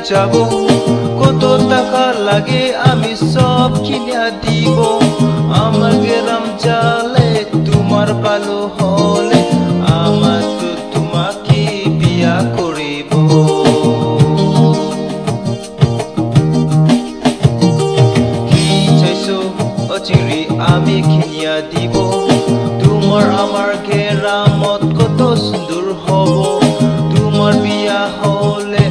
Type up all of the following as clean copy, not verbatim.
যাব কত টাকা লাগে আমি সব কিনে দিব আমার গেরাম চালে তোমার ভালো হলে আমার তো তোমাকে বিয়া করিব কি চাইছো অচিরি আমি কিনিয়া দিব তোমার আমার গেরামত কত সুন্দর হব তোমার বিয়া হলে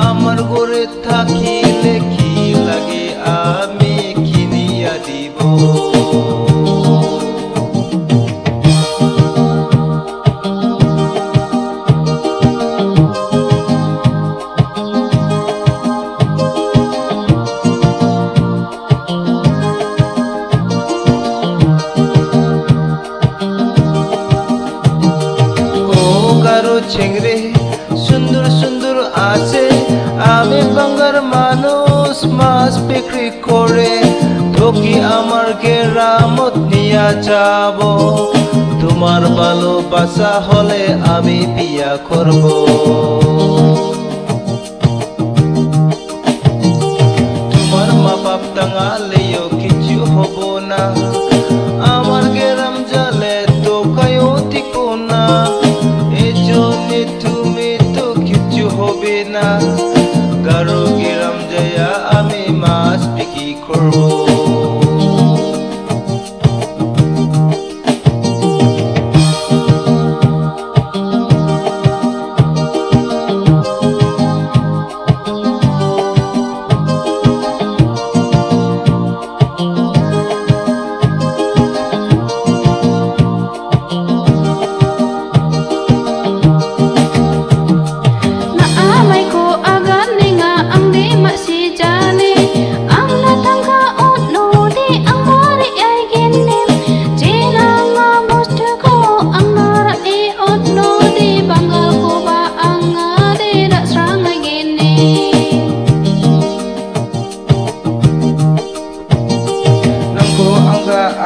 আমার ঘরে থাকিলে কি লাগে আমি কিনিয়া দিব ছেংরে সুন্দর সুন্দর আছে আমি বাঙ্গার মানুষ মাছ বিক্রি করে তোকে আমার গেরামত নিয়া যাব তোমার ভালোবাসা হলে আমি বিয়া করব তোমার মা বাপ টাঙালেও কিছু হব না আমার গেরাম জালে তো কায়ও দিকো না তুমি তো কিছু হবে না গারো গেরাম যাইয়া আমি মাছ বিক্রি করব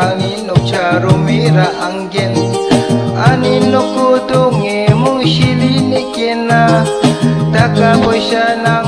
angin nok charomira anggen anin nok tudunge mong silini kena taka poisa nang